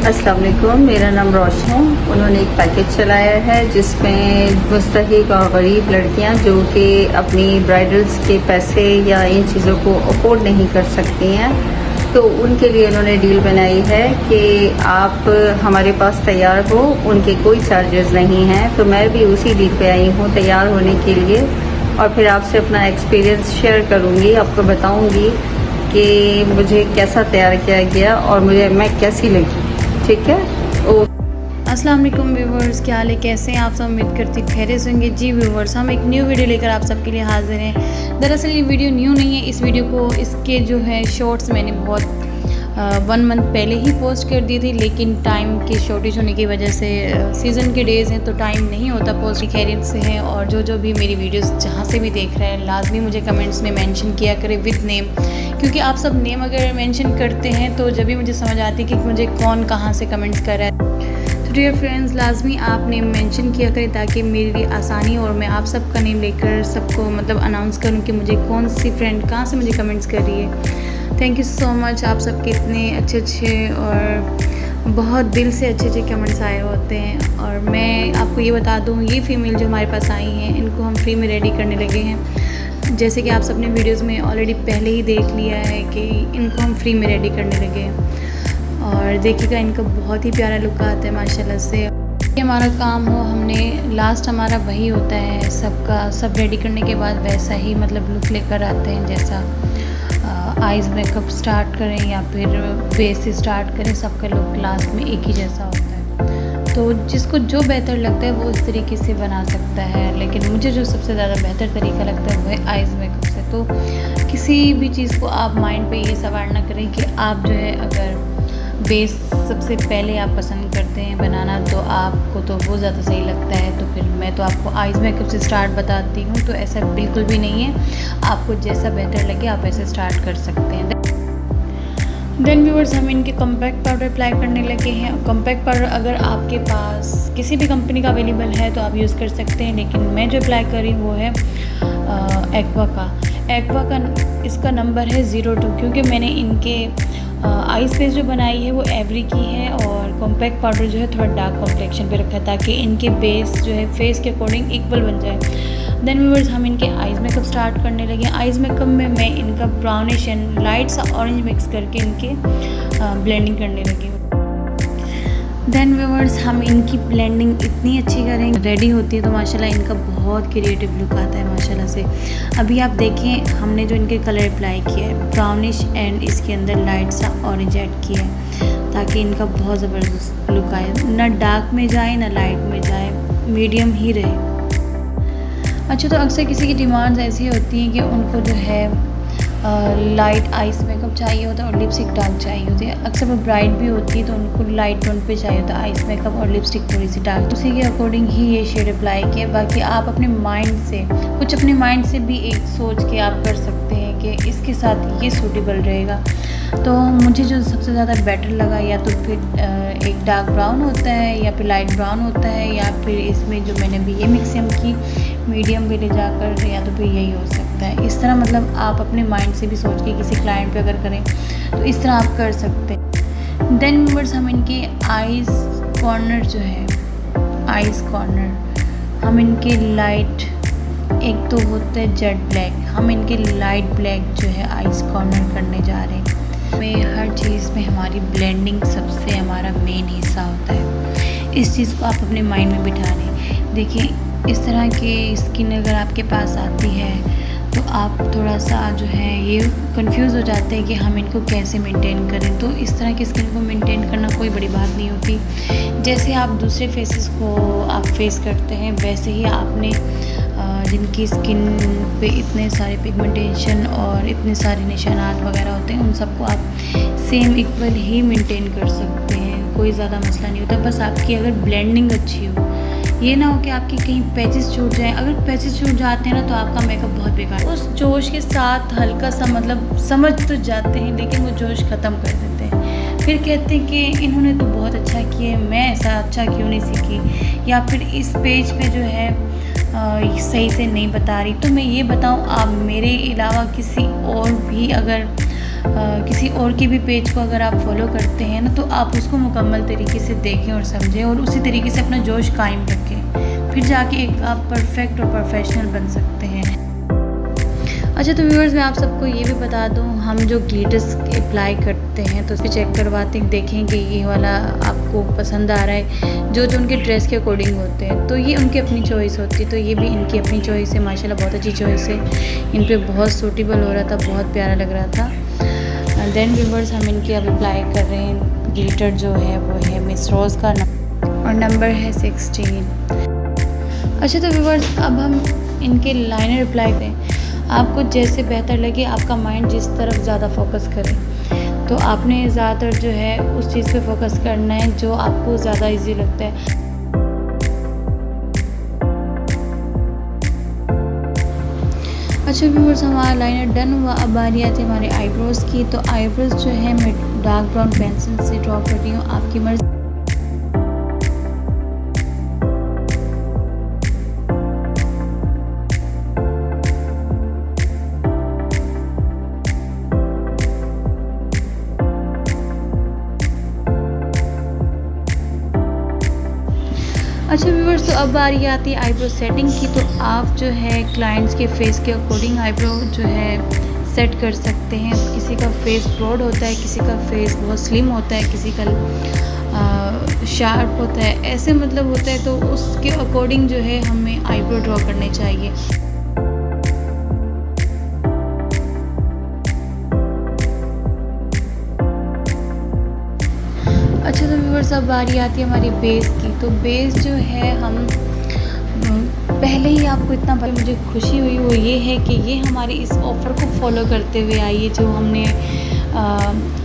अस्सलाम वालेकुम, मेरा नाम रोशन है। उन्होंने एक पैकेज चलाया है जिसमें मुस्तहिक और गरीब लड़कियां जो कि अपनी ब्राइडल्स के पैसे या इन चीज़ों को अफोर्ड नहीं कर सकती हैं, तो उनके लिए उन्होंने डील बनाई है कि आप हमारे पास तैयार हो, उनके कोई चार्जेस नहीं हैं। तो मैं भी उसी डील पे आई हूँ तैयार होने के लिए, और फिर आपसे अपना एक्सपीरियंस शेयर करूँगी, आपको बताऊँगी कि मुझे कैसा तैयार किया गया और मैं कैसी लगी। ठीक है। अस्सलाम वालेकुम व्यूवर्स, क्या हाल है, कैसे हैं आप सब? उम्मीद करती खैरियत से होंगे। जी व्यूवर्स, हम एक न्यू वीडियो लेकर आप सबके लिए हाजिर हैं। दरअसल ये वीडियो न्यू नहीं है, इस वीडियो को इसके जो है शॉर्ट्स मैंने बहुत 1 मंथ पहले ही पोस्ट कर दी थी, लेकिन टाइम की शॉर्टेज होने की वजह से सीज़न के डेज़ हैं तो टाइम नहीं होता पोस्ट की। खैरियत से हैं, और जो भी मेरी वीडियोस जहाँ से भी देख रहे हैं लाजमी मुझे कमेंट्स में मेंशन किया करें विद नेम, क्योंकि आप सब नेम अगर मेंशन करते हैं तो जब भी मुझे समझ आती है कि मुझे कौन कहाँ से कमेंट्स कर रहा है। तो डियर फ्रेंड्स, लाजमी आप नेम मेंशन किया करें ताकि मेरे लिए आसानी और मैं आप सबका नेम लेकर सबको मतलब अनाउंस करूँ कि मुझे कौन सी फ्रेंड कहाँ से मुझे कमेंट्स कर रही है। थैंक यू सो मच, आप सबके इतने अच्छे और बहुत दिल से अच्छे कमेंट्स आए होते हैं। और मैं आपको ये बता दूँ, ये फ़ीमेल जो हमारे पास आई हैं इनको हम फ्री में रेडी करने लगे हैं। जैसे कि आप सबने वीडियोस में ऑलरेडी पहले ही देख लिया है कि इनको हम फ्री में रेडी करने लगे हैं, और देखिएगा इनका बहुत ही प्यारा लुक आता है माशाल्लाह से। ये हमारा काम हो, हमने लास्ट हमारा वही होता है, सबका सब रेडी करने के बाद वैसा ही मतलब लुक लेकर आते हैं। जैसा आइज़ मेकअप स्टार्ट करें या फिर फेस से स्टार्ट करें, सबका लुक लास्ट में एक ही जैसा होता है। तो जिसको जो बेहतर लगता है वो इस तरीके से बना सकता है, लेकिन मुझे जो सबसे ज़्यादा बेहतर तरीका लगता है वो है आइज़ मेकअप से। तो किसी भी चीज़ को आप माइंड पे ये सवार ना करें कि आप जो है अगर बेस सबसे पहले आप पसंद करते हैं बनाना तो आपको तो वो ज़्यादा सही लगता है, तो फिर मैं तो आपको आइज़ मेकअप से स्टार्ट बताती हूँ। तो ऐसा बिल्कुल भी नहीं है, आपको जैसा बेहतर लगे आप ऐसे स्टार्ट कर सकते हैं। देन व्यूअर्स, हम इनके कॉम्पैक्ट पाउडर अप्लाई करने लगे हैं। कॉम्पैक्ट पाउडर अगर आपके पास किसी भी कंपनी का अवेलेबल है तो आप यूज़ कर सकते हैं, लेकिन मैं जो अप्लाई कर रही हूँ वो है एक्वा का इसका नंबर है 02, क्योंकि मैंने इनके आइस फेस जो बनाई है वो एवरी की है, और कॉम्पैक्ट पाउडर जो है थोड़ा डार्क कॉम्प्लेक्शन पे रखा है ताकि इनके बेस जो है फेस के अकॉर्डिंग इक्वल बन जाए। देन व्यूअर्स, हम इनके आइज़ मेकअप स्टार्ट करने लगे। आइज़ मेकअप में मैं इनका ब्राउनिश एंड लाइट सा ऑरेंज मिक्स करके इनके ब्लेंडिंग करने लगी। देन व्यूअर्स, हम इनकी ब्लेंडिंग इतनी अच्छी करेंगे रेडी होती है तो माशाल्लाह इनका बहुत क्रिएटिव लुक आता है माशाल्लाह से। अभी आप देखें हमने जो इनके कलर अप्लाई किया है ब्राउनिश एंड इसके अंदर लाइट सा ऑरेंज ऐड किया है ताकि इनका बहुत ज़बरदस्त लुक आए, ना डार्क में जाए ना लाइट में जाए, मीडियम ही रहे। अच्छा, तो अक्सर किसी की डिमांड्स ऐसी होती हैं कि उनको जो है लाइट आइस मेकअप चाहिए होता है और लिपस्टिक डार्क चाहिए होती है। अक्सर वो ब्राइट भी होती है तो उनको लाइट टोन पे चाहिए होता है आइस मेकअप और लिपस्टिक थोड़ी सी डार्क, उसी के अकॉर्डिंग ही ये शेड अप्लाई किया। बाकी आप अपने माइंड से अपने माइंड से भी एक सोच के आप कर सकते हैं कि इसके साथ ये सूटेबल रहेगा। तो मुझे जो सबसे ज़्यादा बेटर लगा, या तो फिर एक डार्क ब्राउन होता है या फिर लाइट ब्राउन होता है, या फिर इसमें जो मैंने भी ये मिक्सिंग की मीडियम पे ले जाकर, या तो फिर यही हो सकता है। इस तरह मतलब आप अपने माइंड से भी सोच के किसी क्लाइंट पे अगर करें तो इस तरह आप कर सकते हैं। देन व्यूअर्स, हम इनके आइज़ कॉर्नर जो है आइज़ कॉर्नर हम इनके लाइट, एक तो होता है जेट ब्लैक, हम इनके लाइट ब्लैक जो है आइज़ कॉर्नर करने जा रहे हैं। में हर चीज़ में हमारी ब्लेंडिंग सबसे हमारा मेन हिस्सा होता है, इस चीज़ को आप अपने माइंड में बिठा लें। देखिए, इस तरह की स्किन अगर आपके पास आती है तो आप थोड़ा सा जो है ये कंफ्यूज हो जाते हैं कि हम इनको कैसे मेंटेन करें। तो इस तरह की स्किन को मेंटेन करना कोई बड़ी बात नहीं होती। जैसे आप दूसरे फेसेस को आप फेस करते हैं वैसे ही आपने जिनकी स्किन पे इतने सारे पिगमेंटेशन और इतने सारे निशानात वगैरह होते हैं उन सबको आप सेम इक्वल ही मेंटेन कर सकते हैं, कोई ज़्यादा मसला नहीं होता। बस आपकी अगर ब्लेंडिंग अच्छी हो, ये ना हो कि आपकी कहीं पैचेस छूट जाएं। अगर पैचेस छूट जाते हैं ना तो आपका मेकअप बहुत बेकार। उस जोश के साथ हल्का सा मतलब समझ तो जाते हैं लेकिन वो जोश ख़त्म कर देते हैं, फिर कहते हैं कि इन्होंने तो बहुत अच्छा किया, मैं ऐसा अच्छा क्यों नहीं सीखी, या फिर इस पेज पे जो है सही से नहीं बता रही। तो मैं ये बताऊं, आप मेरे अलावा किसी और भी अगर किसी और के भी पेज को अगर आप फॉलो करते हैं ना, तो आप उसको मुकम्मल तरीके से देखें और समझें और उसी तरीके से अपना जोश कायम रखें, फिर जाके एक आप परफेक्ट और प्रोफेशनल बन सकते हैं। अच्छा, तो व्यूअर्स मैं आप सबको ये भी बता दूं, हम जो ग्लिटर्स अप्लाई करते हैं तो उस पर चेक करवाते हैं, देखें कि ये वाला आपको पसंद आ रहा है, जो उनके ड्रेस के अकॉर्डिंग होते हैं, तो ये उनकी अपनी चॉइस होती है। तो ये भी इनकी अपनी चॉइस है, माशाल्लाह बहुत अच्छी चॉइस है, इन पे बहुत सूटेबल हो रहा था, बहुत प्यारा लग रहा था। देन व्यूअर्स हम इनके अब अप्लाई कर रहे हैं। ग्लिटर जो है वो है मिस रोज़ का और नंबर है 16। अच्छा, तो व्यूअर्स अब हम इनके लाइनर अप्लाई करें। आपको जैसे बेहतर लगे, आपका माइंड जिस तरफ ज़्यादा फोकस करे, तो आपने ज़्यादातर जो है उस चीज़ पे फोकस करना है जो आपको ज़्यादा इजी लगता है। अच्छा व्यूअर्स, हमारा लाइनर डन हुआ। अब बारी आती है हमारे आईब्रोज़ की। तो आईब्रोज़ जो है मैं डार्क ब्राउन पेंसिल से ड्रॉ कर रही हूँ, आपकी मर्ज़ी। अच्छा व्यूअर्स, तो अब बारी आती है आईब्रो सेटिंग की। तो आप जो है क्लाइंट्स के फेस के अकॉर्डिंग आईब्रो जो है सेट कर सकते हैं। किसी का फेस ब्रॉड होता है, किसी का फेस बहुत स्लिम होता है, किसी का शार्प होता है, ऐसे मतलब होता है, तो उसके अकॉर्डिंग जो है हमें आईब्रो ड्रॉ करने चाहिए। अच्छा, तो व्यूअर्स अब बारी आती है हमारी बेस की। तो बेस जो है हम पहले ही आपको इतना मुझे खुशी हुई वो ये है कि ये हमारी इस ऑफ़र को फॉलो करते हुए आई है, जो हमने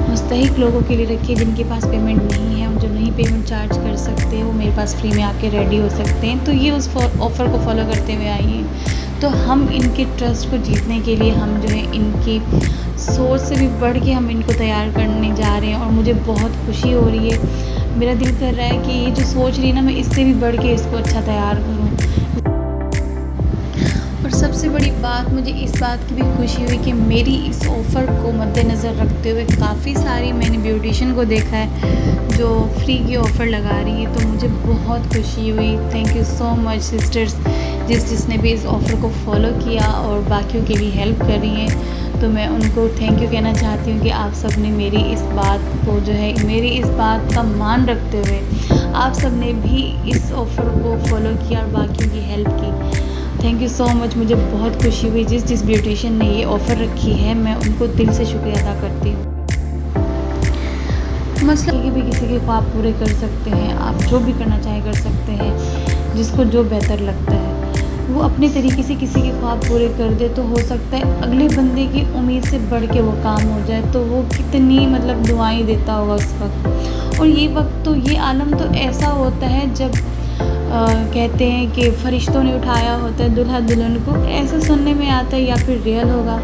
मुस्तहिक लोगों के लिए रखी है, जिनके पास पेमेंट नहीं है, जो नहीं पेमेंट चार्ज कर सकते, वो मेरे पास फ्री में आके रेडी हो सकते हैं। तो ये उस ऑफ़र को फॉलो करते हुए आई है। तो हम इनके ट्रस्ट को जीतने के लिए हम जो है इनकी सोच से भी बढ़ के हम इनको तैयार करने जा रहे हैं, और मुझे बहुत खुशी हो रही है। मेरा दिल कर रहा है कि ये जो सोच रही है ना, मैं इससे भी बढ़ के इसको अच्छा तैयार करूँ। और सबसे बड़ी बात, मुझे इस बात की भी खुशी हुई कि मेरी इस ऑफ़र को मद्देनज़र रखते हुए काफ़ी सारी मैंने ब्यूटिशियन को देखा है जो फ्री की ऑफ़र लगा रही है, तो मुझे बहुत खुशी हुई। Thank you so much sisters, जिसने भी इस ऑफ़र को फॉलो किया और बाकियों के लिए हेल्प कर रही हैं। तो मैं उनको थैंक यू कहना चाहती हूँ कि आप सब ने मेरी इस बात को जो है, मेरी इस बात का मान रखते हुए आप सब ने भी इस ऑफ़र को फॉलो किया और बाकियों की हेल्प की। थैंक यू सो मच, मुझे बहुत खुशी हुई। जिस ब्यूटिशियन ने ये ऑफ़र रखी है, मैं उनको दिल से शुक्रिया अदा करती हूँ। मसला कि भी किसी के ख्वाब पूरे कर सकते हैं, आप जो भी करना चाहे कर सकते हैं, जिसको जो बेहतर लगता है वो अपने तरीके से किसी के ख्वाब पूरे कर दे, तो हो सकता है अगले बंदे की उम्मीद से बढ़ के वो काम हो जाए। तो वो कितनी मतलब दुआएं देता होगा उस वक्त। और ये वक्त तो, ये आलम तो ऐसा होता है जब कहते हैं कि फ़रिश्तों ने उठाया होता है दुल्हा दुल्हन को, ऐसा सुनने में आता है, या फिर रियल होगा,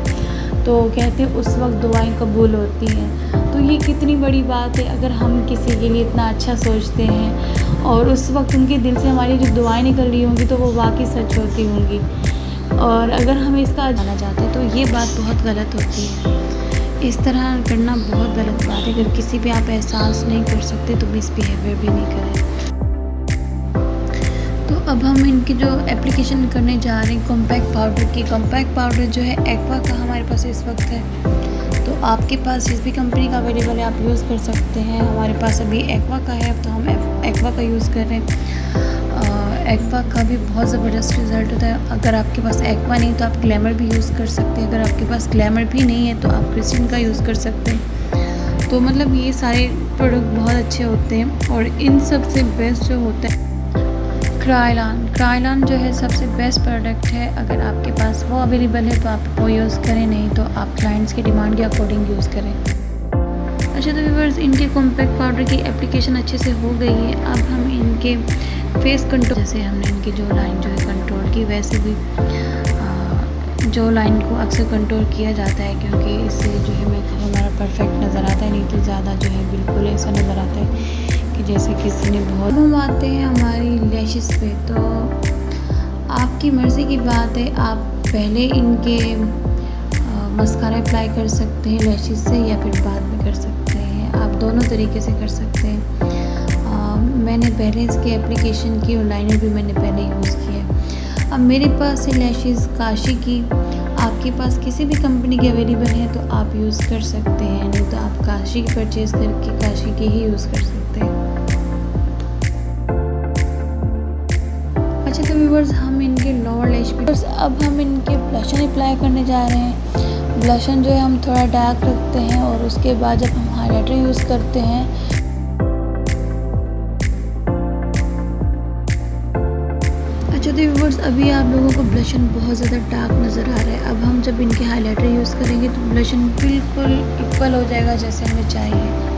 तो कहते हैं उस वक्त दुआएं कबूल होती हैं। तो ये कितनी बड़ी बात है, अगर हम किसी के लिए इतना अच्छा सोचते हैं और उस वक्त उनके दिल से हमारी जो दुआएं निकल रही होंगी, तो वो वाकई सच होती होंगी। और अगर हमें इसका जाना चाहते हैं, तो ये बात बहुत गलत होती है। इस तरह करना बहुत गलत बात है। अगर किसी पे आप एहसास नहीं कर सकते, तो मिसबिहेवियर भी नहीं करें। तो अब हम इनकी जो एप्लीकेशन करने जा रहे हैं कॉम्पैक्ट पाउडर की। कॉम्पैक्ट पाउडर जो है एक्वा का हमारे पास इस वक्त है, तो आपके पास जिस भी कंपनी का अवेलेबल है आप यूज़ कर सकते हैं। हमारे पास अभी एक्वा का है, तो हम एक्वा का यूज़ कर रहे हैं। एक्वा का भी बहुत ज़बरदस्त रिज़ल्ट होता है। अगर आपके पास एक्वा नहीं तो आप ग्लैमर भी यूज़ कर सकते हैं। अगर आपके पास ग्लैमर भी नहीं है तो आप क्रिस्टिन का यूज़ कर सकते हैं। तो मतलब ये सारे प्रोडक्ट बहुत अच्छे होते हैं। और इन सब से बेस्ट जो होता है क्रायलॉन जो है सबसे बेस्ट प्रोडक्ट है। अगर आपके पास वो अवेलेबल है तो आप वो यूज़ करें, नहीं तो आप क्लाइंट्स की डिमांड के अकॉर्डिंग यूज़ करें। अच्छा, तो व्यूअर्स इनके कॉम्पैक्ट पाउडर की एप्लीकेशन अच्छे से हो गई है। अब हम इनके फेस कंट्रोल, जैसे हमने इनकी जो लाइन जो है कंट्रोल की, वैसे भी जो लाइन को अक्सर कंट्रोल किया जाता है, क्योंकि इससे जो है मेकअप हमारा परफेक्ट नज़र आता है। नहीं तो ज़्यादा जो है बिल्कुल ऐसा नज़र आता है कि जैसे किसी ने बहुत। हम आते हैं हमारी लैशेस पे। तो आपकी मर्ज़ी की बात है, आप पहले इनके मस्कारा अप्लाई कर सकते हैं लैशेज़ से या फिर बाद में कर सकते हैं, आप दोनों तरीके से कर सकते हैं। मैंने पहले इसकी एप्लीकेशन की और लाइनर भी मैंने पहले यूज़ किया। अब मेरे पास है लैशेज़ काशी की, आपके पास किसी भी कंपनी की अवेलेबल है तो आप यूज़ कर सकते हैं, नहीं तो आप काशी की परचेज़ करके काशी की ही यूज़ कर सकते हैं। अच्छा तो व्यूअर्स, हम इनके लोअर लैश पे अब हम इनके ब्लशन अप्लाई करने जा रहे हैं। ब्लशन जो है हम थोड़ा डार्क रखते हैं और उसके बाद जब हम हाइलाइटर यूज़ करते हैं अच्छा तो व्यूअर्स, अभी आप लोगों को ब्लशन बहुत ज़्यादा डार्क नज़र आ रहा है। अब हम जब इनके हाइलाइटर यूज़ करेंगे तो ब्लशन बिल्कुल इक्वल हो जाएगा जैसे हमें चाहिए।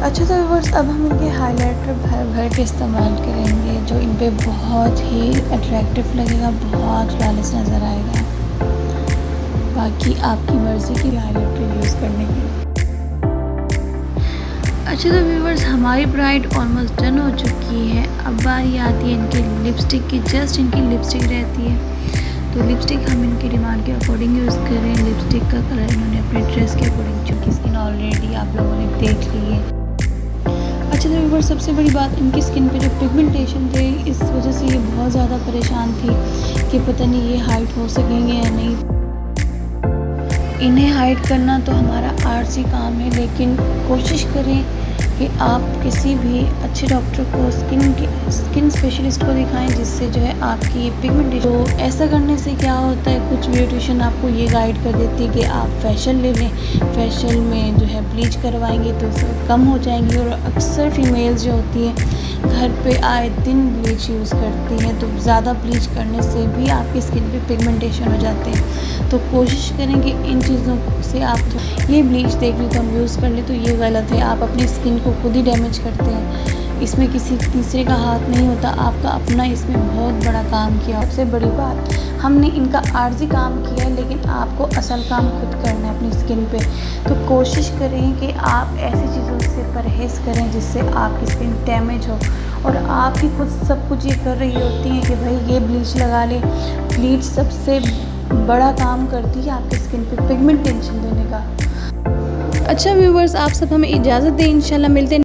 अच्छा तो व्यूअर्स, अब हम इनके हाइलाइटर भर भर के इस्तेमाल करेंगे जो इन पे बहुत ही अट्रैक्टिव लगेगा, बहुत फ्लॉलेस नज़र आएगा। बाकी आपकी मर्ज़ी की हाइलाइटर यूज़ करने की। अच्छा तो व्यूअर्स, हमारी ब्राइड ऑलमोस्ट डन हो चुकी है। अब बारी आती है इनके लिपस्टिक की। जस्ट इनकी लिपस्टिक रहती है तो लिपस्टिक हम इनकी डिमांड के अकॉर्डिंग यूज़ करें। लिपस्टिक का कलर इन्होंने अपने ड्रेस के अकॉर्डिंग, चूँकि स्किन ऑलरेडी आप लोगों ने देख ली है। अच्छा तो व्यूअर्स, सबसे बड़ी बात, इनकी स्किन पे जो पिगमेंटेशन थे इस वजह से ये बहुत ज़्यादा परेशान थी कि पता नहीं ये हाइड हो सकेंगे या नहीं। इन्हें हाइड करना तो हमारा आर्ट्सी काम है, लेकिन कोशिश करें कि आप किसी भी अच्छे डॉक्टर को, स्किन स्पेशलिस्ट को दिखाएं जिससे जो है आपकी पिगमेंटेशन। तो ऐसा करने से क्या होता है, कुछ ब्यूटिशियन आपको ये गाइड कर देती है कि आप फेशियल ले लें, फेशियल में जो है ब्लीच करवाएंगे तो कम हो जाएंगी। और अक्सर फीमेल्स जो होती हैं घर पे आए दिन ब्लीच यूज़ करती हैं, तो ज़्यादा ब्लीच करने से भी आपकी स्किन पे पिगमेंटेशन हो जाते हैं। तो कोशिश करें कि इन चीज़ों से आप ये ब्लीच देख ली तो हम यूज़ कर ले, तो ये गलत है। आप अपनी स्किन को खुद ही डैमेज करते हैं, इसमें किसी तीसरे का हाथ नहीं होता, आपका अपना इसमें बहुत बड़ा काम किया। सबसे बड़ी बात, हमने इनका आर्जी काम किया है लेकिन आपको असल काम खुद करना है अपनी स्किन पे। तो कोशिश करें कि आप ऐसी चीज़ों से परहेज़ करें जिससे आपकी स्किन डैमेज हो, और आप ही खुद सब कुछ ये कर रही होती हैं कि भाई ये ब्लीच लगा ले। ब्लीच सबसे बड़ा काम करती है आपकी स्किन पे पिगमेंटेशन देने का। अच्छा व्यूवर्स, आप सब हमें इजाज़त दें, इंशाल्लाह मिलते हैं